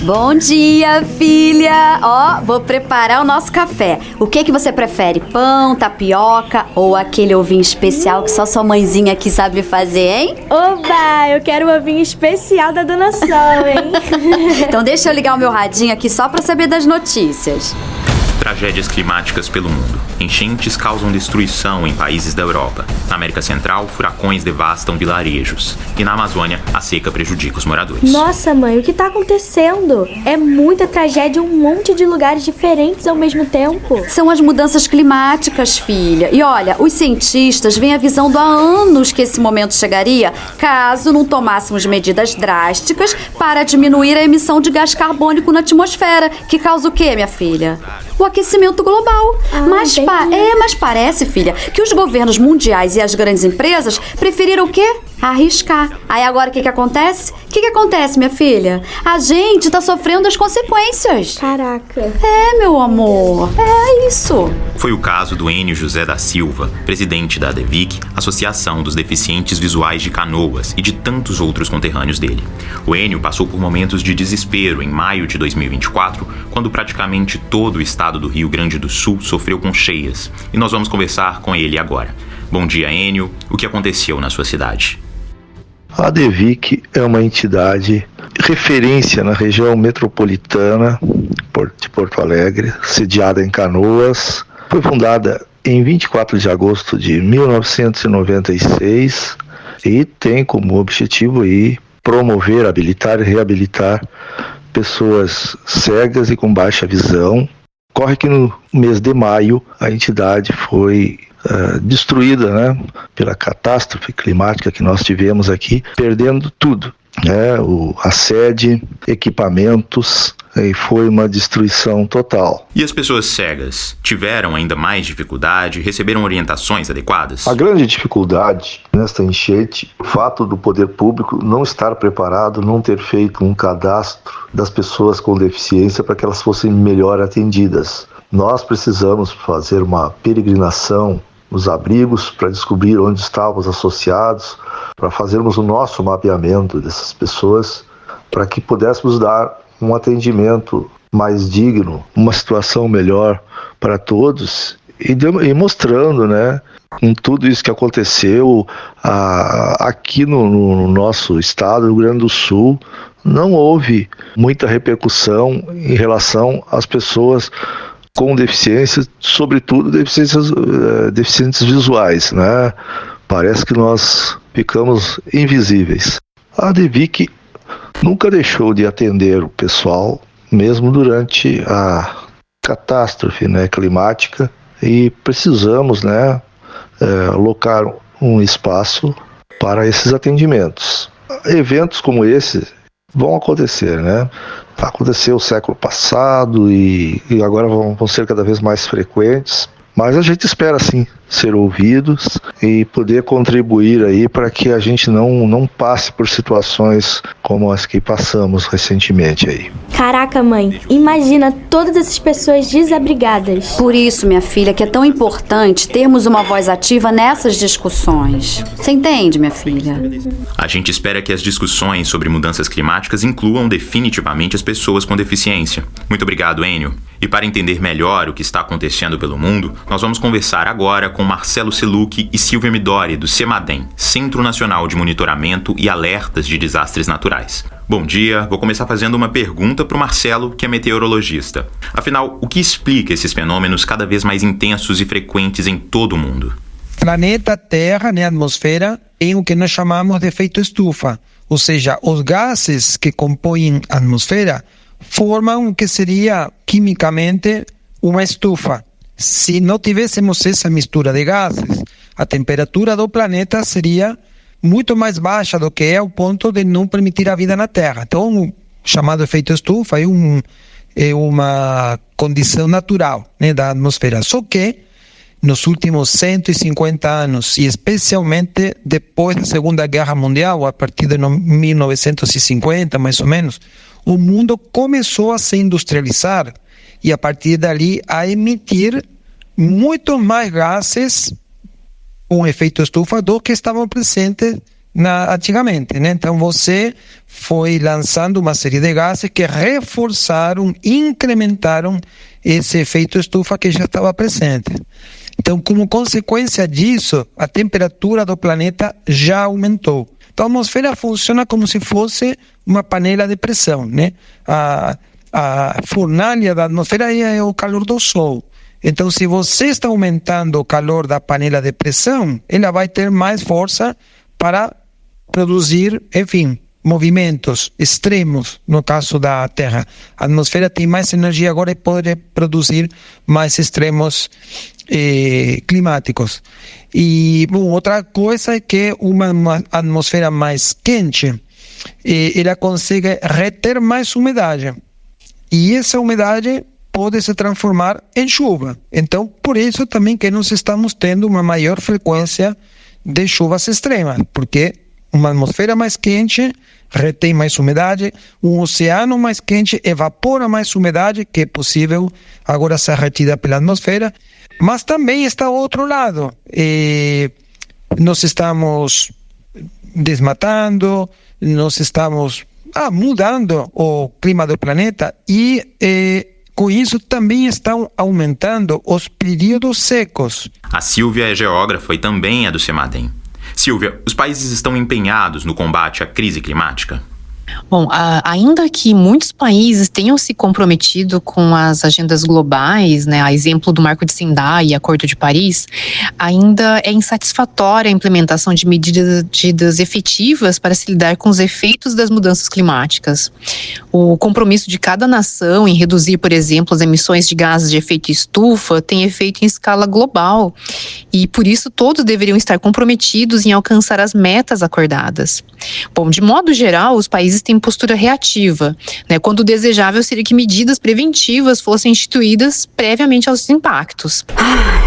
Bom dia, filha! Vou preparar o nosso café. O que você prefere? Pão, tapioca ou aquele ovinho especial que só sua mãezinha aqui sabe fazer, hein? Oba, eu quero o ovinho especial da Dona Sol, hein? Então deixa eu ligar o meu radinho aqui só pra saber das notícias. Tragédias climáticas pelo mundo. Enchentes causam destruição em países da Europa. Na América Central, furacões devastam vilarejos. E na Amazônia, a seca prejudica os moradores. Nossa, mãe, o que tá acontecendo? É muita tragédia em um monte de lugares diferentes ao mesmo tempo. São as mudanças climáticas, filha. E olha, os cientistas vêm avisando há anos que esse momento chegaria caso não tomássemos medidas drásticas para diminuir a emissão de gás carbônico na atmosfera, que causa o quê, minha filha? O aquecimento global. Mas parece, filha, que os governos mundiais e as grandes empresas preferiram o quê? Arriscar. Aí agora o que acontece? O que acontece, minha filha? A gente tá sofrendo as consequências. Caraca. Meu amor. É isso. Foi o caso do Enio José da Silva, presidente da ADVIC, Associação dos Deficientes Visuais de Canoas, e de tantos outros conterrâneos dele. O Enio passou por momentos de desespero em maio de 2024, quando praticamente todo o estado do Rio Grande do Sul sofreu com cheias. E nós vamos conversar com ele agora. Bom dia, Enio. O que aconteceu na sua cidade? A ADVIC é uma entidade referência na região metropolitana de Porto Alegre, sediada em Canoas. Foi fundada em 24 de agosto de 1996 e tem como objetivo promover, habilitar e reabilitar pessoas cegas e com baixa visão. Ocorre que no mês de maio a entidade foi destruída, pela catástrofe climática que nós tivemos aqui, perdendo tudo, a sede, equipamentos, e foi uma destruição total. E as pessoas cegas tiveram ainda mais dificuldade? Receberam orientações adequadas? A grande dificuldade nesta enchente, o fato do poder público não estar preparado, não ter feito um cadastro das pessoas com deficiência para que elas fossem melhor atendidas. Nós precisamos fazer uma peregrinação nos abrigos para descobrir onde estavam os associados, para fazermos o nosso mapeamento dessas pessoas, para que pudéssemos dar um atendimento mais digno, uma situação melhor para todos e mostrando, com tudo isso que aconteceu aqui no nosso estado, Rio Grande do Sul, não houve muita repercussão em relação às pessoas com deficiências, sobretudo deficientes visuais, Parece que nós ficamos invisíveis. A ADVIC nunca deixou de atender o pessoal, mesmo durante a catástrofe climática, e precisamos alocar um espaço para esses atendimentos. Eventos como esse vão acontecer, Aconteceu o século passado e agora vão ser cada vez mais frequentes, mas a gente espera sim ser ouvidos e poder contribuir para que a gente não passe por situações como as que passamos recentemente . Caraca, mãe, imagina todas essas pessoas desabrigadas. Por isso, minha filha, que é tão importante termos uma voz ativa nessas discussões. Você entende, minha filha? A gente espera que as discussões sobre mudanças climáticas incluam definitivamente as pessoas com deficiência. Muito obrigado, Enio. E para entender melhor o que está acontecendo pelo mundo, nós vamos conversar agora com Marcelo Selucchi e Silvia Midori, do CEMADEM, Centro Nacional de Monitoramento e Alertas de Desastres Naturais. Bom dia, vou começar fazendo uma pergunta para o Marcelo, que é meteorologista. Afinal, o que explica esses fenômenos cada vez mais intensos e frequentes em todo o mundo? Planeta Terra, a atmosfera, é o que nós chamamos de efeito estufa. Ou seja, os gases que compõem a atmosfera formam o que seria quimicamente uma estufa. Se não tivéssemos essa mistura de gases, a temperatura do planeta seria muito mais baixa do que é ao ponto de não permitir a vida na Terra. Então, o chamado efeito estufa é uma condição natural da atmosfera. Só que, nos últimos 150 anos, e especialmente depois da Segunda Guerra Mundial, a partir de 1950, mais ou menos, o mundo começou a se industrializar e, a partir dali, a emitir muito mais gases com efeito estufa do que estavam presentes antigamente, né? Então você foi lançando uma série de gases que reforçaram, incrementaram esse efeito estufa que já estava presente. Então, como consequência disso, a temperatura do planeta já aumentou. Então, a atmosfera funciona como se fosse uma panela de pressão, né? A fornalha da atmosfera é o calor do Sol. Então, se você está aumentando o calor da panela de pressão, ela vai ter mais força para produzir, enfim, movimentos extremos, no caso da Terra. A atmosfera tem mais energia agora e pode produzir mais extremos climáticos. E, bom, outra coisa é que uma atmosfera mais quente, ela consegue reter mais umidade. E essa umidade pode se transformar em chuva. Então, por isso também que nós estamos tendo uma maior frequência de chuvas extremas, porque uma atmosfera mais quente retém mais umidade, um oceano mais quente evapora mais umidade, que é possível agora ser retida pela atmosfera, mas também está o outro lado. Nós estamos desmatando, nós estamos mudando o clima do planeta e com isso também estão aumentando os períodos secos. A Silvia é geógrafa e também é do CEMADEM. Silvia, os países estão empenhados no combate à crise climática? Bom, ainda que muitos países tenham se comprometido com as agendas globais, né, a exemplo do Marco de Sendai e Acordo de Paris, ainda é insatisfatória a implementação de medidas efetivas para se lidar com os efeitos das mudanças climáticas. O compromisso de cada nação em reduzir, por exemplo, as emissões de gases de efeito estufa tem efeito em escala global e, por isso, todos deveriam estar comprometidos em alcançar as metas acordadas. Bom, de modo geral, os países têm postura reativa, né, quando o desejável seria que medidas preventivas fossem instituídas previamente aos impactos.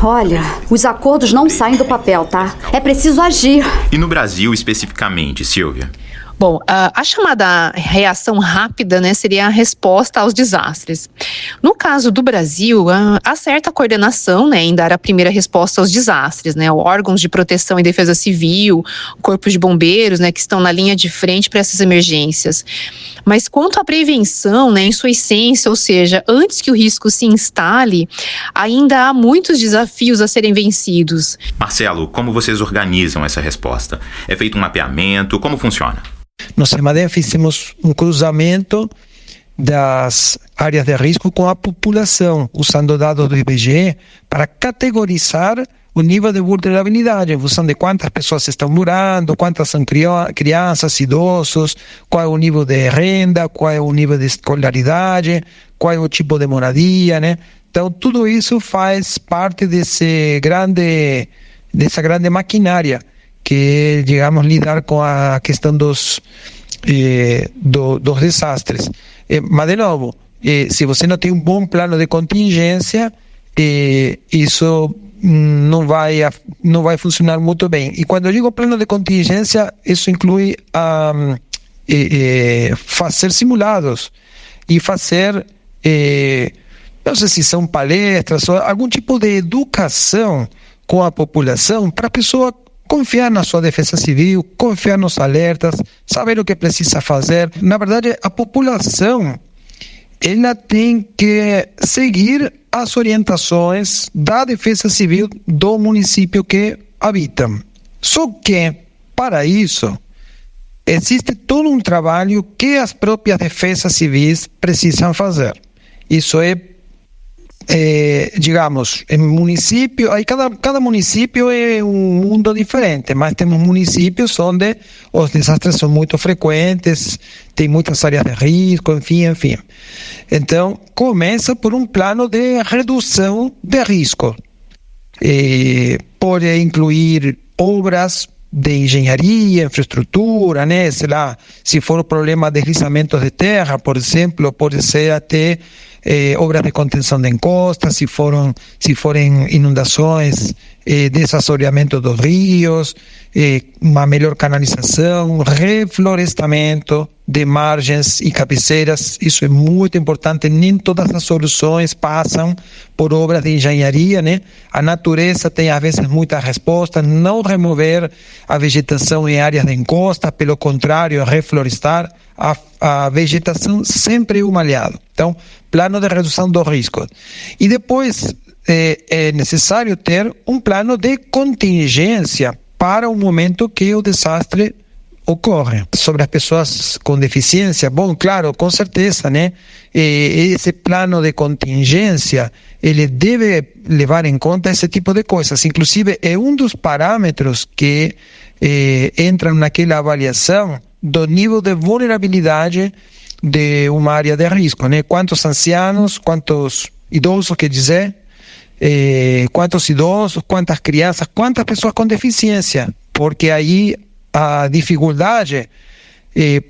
Olha, os acordos não saem do papel, tá? É preciso agir. E no Brasil especificamente, Silvia? Bom, a chamada reação rápida, né, seria a resposta aos desastres. No caso do Brasil, há certa coordenação, né, em dar a primeira resposta aos desastres, né, órgãos de proteção e defesa civil, corpos de bombeiros, né, que estão na linha de frente para essas emergências. Mas quanto à prevenção, né, em sua essência, ou seja, antes que o risco se instale, ainda há muitos desafios a serem vencidos. Marcelo, como vocês organizam essa resposta? É feito um mapeamento? Como funciona? No CEMADEM fizemos um cruzamento das áreas de risco com a população, usando dados do IBGE para categorizar o nível de vulnerabilidade, em função de quantas pessoas estão morando, quantas são crianças, idosos, qual é o nível de renda, qual é o nível de escolaridade, qual é o tipo de moradia, né? Então, tudo isso faz parte dessa grande maquinária que, digamos, lidar com a questão dos desastres. Mas, de novo, se você não tem um bom plano de contingência, isso não vai funcionar muito bem. E quando eu digo plano de contingência, isso inclui fazer simulados e fazer, não sei se são palestras ou algum tipo de educação com a população para a pessoa confiar na sua defesa civil, confiar nos alertas, saber o que precisa fazer. Na verdade, a população ela tem que seguir as orientações da defesa civil do município que habitam. Só que, para isso, existe todo um trabalho que as próprias defesas civis precisam fazer. Isso digamos, em município, aí cada município é um mundo diferente, mas temos municípios onde os desastres são muito frequentes, tem muitas áreas de risco, enfim. Então, começa por um plano de redução de risco. Pode incluir obras de engenharia, infraestrutura, né? Sei lá, se for o problema de deslizamentos de terra, por exemplo, pode ser até obras de contenção de encostas, se forem inundações, desassoreamento dos rios, uma melhor canalização, reflorestamento, de margens e cabeceiras. Isso é muito importante. Nem todas as soluções passam por obras de engenharia, né? A natureza tem às vezes muitas respostas. Não remover a vegetação em áreas de encosta, pelo contrário, reflorestar. A vegetação sempre é um aliado. Então, plano de redução do risco. E depois é necessário ter um plano de contingência para o momento que o desastre ocorre. Sobre as pessoas com deficiência, bom, claro, com certeza, né? Esse plano de contingência, ele deve levar em conta esse tipo de coisas. Inclusive, é um dos parâmetros que entram naquela avaliação do nível de vulnerabilidade de uma área de risco, né? Quantos ancianos, quantos idosos, quer dizer, quantos idosos, quantas crianças, quantas pessoas com deficiência, porque aí a dificuldade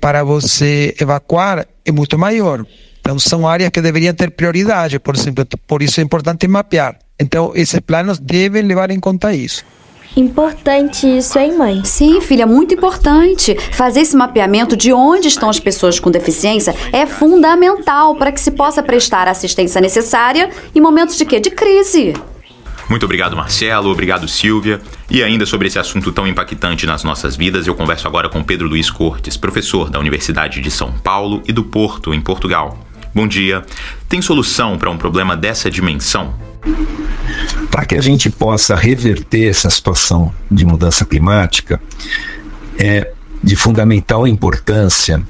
para você evacuar é muito maior. Então, são áreas que deveriam ter prioridade, por exemplo, por isso é importante mapear. Então, esses planos devem levar em conta isso. Importante isso, hein, mãe? Sim, filha, muito importante. Fazer esse mapeamento de onde estão as pessoas com deficiência é fundamental para que se possa prestar a assistência necessária em momentos de quê? De crise. Muito obrigado, Marcelo. Obrigado, Silvia. E ainda sobre esse assunto tão impactante nas nossas vidas, eu converso agora com Pedro Luiz Cortes, professor da Universidade de São Paulo e do Porto, em Portugal. Bom dia. Tem solução para um problema dessa dimensão? Para que a gente possa reverter essa situação de mudança climática, é de fundamental importância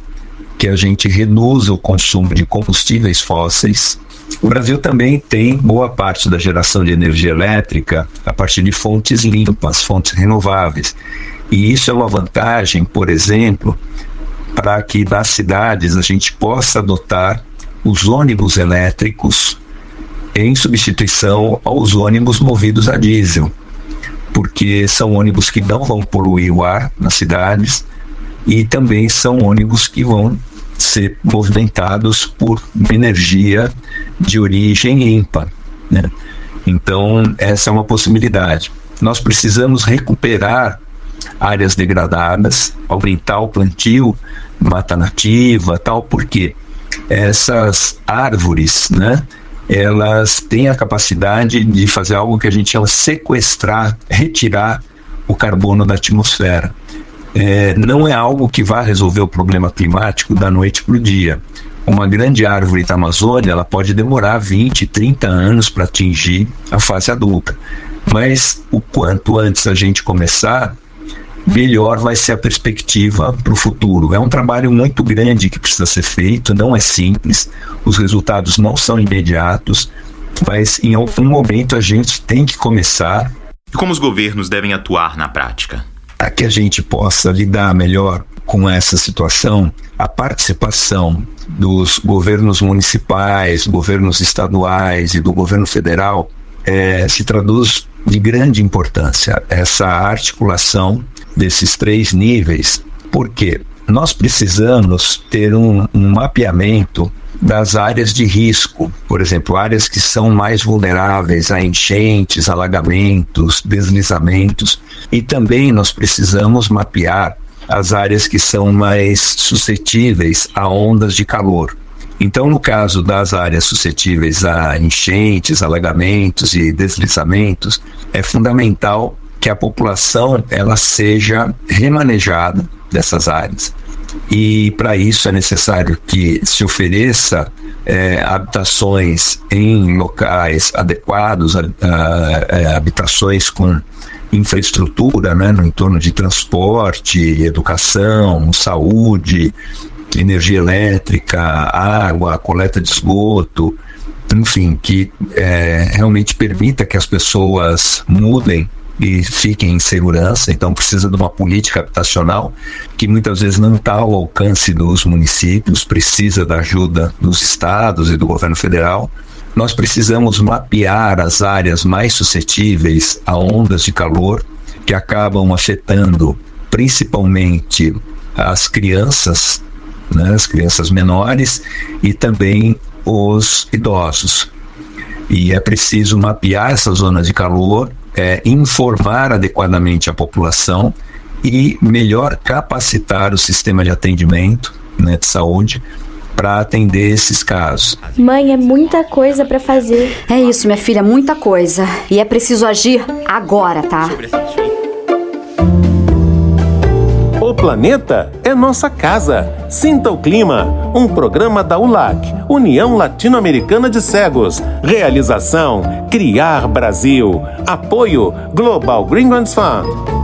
que a gente reduza o consumo de combustíveis fósseis. O Brasil também tem boa parte da geração de energia elétrica a partir de fontes limpas, fontes renováveis. E isso é uma vantagem, por exemplo, para que nas cidades a gente possa adotar os ônibus elétricos em substituição aos ônibus movidos a diesel, porque são ônibus que não vão poluir o ar nas cidades e também são ônibus que vão ser movimentados por energia de origem limpa, né? Então, essa é uma possibilidade. Nós precisamos recuperar áreas degradadas, aumentar o plantio, mata nativa, tal, porque essas árvores, né, elas têm a capacidade de fazer algo que a gente chama sequestrar, retirar o carbono da atmosfera. Não é algo que vai resolver o problema climático da noite para o dia. Uma grande árvore da Amazônia, ela pode demorar 20, 30 anos para atingir a fase adulta. Mas o quanto antes a gente começar, melhor vai ser a perspectiva para o futuro. É um trabalho muito grande que precisa ser feito, não é simples, os resultados não são imediatos, mas em algum momento a gente tem que começar. E como os governos devem atuar na prática? Para que a gente possa lidar melhor com essa situação, a participação dos governos municipais, governos estaduais e do governo federal se traduz de grande importância, essa articulação desses três níveis, porque nós precisamos ter um mapeamento das áreas de risco, por exemplo, áreas que são mais vulneráveis a enchentes, alagamentos, deslizamentos, e também nós precisamos mapear as áreas que são mais suscetíveis a ondas de calor. Então, no caso das áreas suscetíveis a enchentes, alagamentos e deslizamentos, é fundamental que a população ela seja remanejada dessas áreas. E para isso é necessário que se ofereça habitações em locais adequados, habitações com infraestrutura, né, no entorno de transporte, educação, saúde, energia elétrica, água, coleta de esgoto, enfim, que realmente permita que as pessoas mudem e fiquem em segurança. Então precisa de uma política habitacional que muitas vezes não está ao alcance dos municípios, precisa da ajuda dos estados e do governo federal. Nós precisamos mapear as áreas mais suscetíveis a ondas de calor que acabam afetando principalmente as crianças, né, as crianças menores e também os idosos. E é preciso mapear essas zonas de calor, informar adequadamente a população e melhor capacitar o sistema de atendimento né, de saúde para atender esses casos. Mãe, é muita coisa para fazer. É isso, minha filha, muita coisa. E é preciso agir agora, tá? O planeta é nossa casa. Sinta o clima. Um programa da ULAC, União Latino-Americana de Cegos. Realização: Criar Brasil. Apoio: Global Greenlands Fund.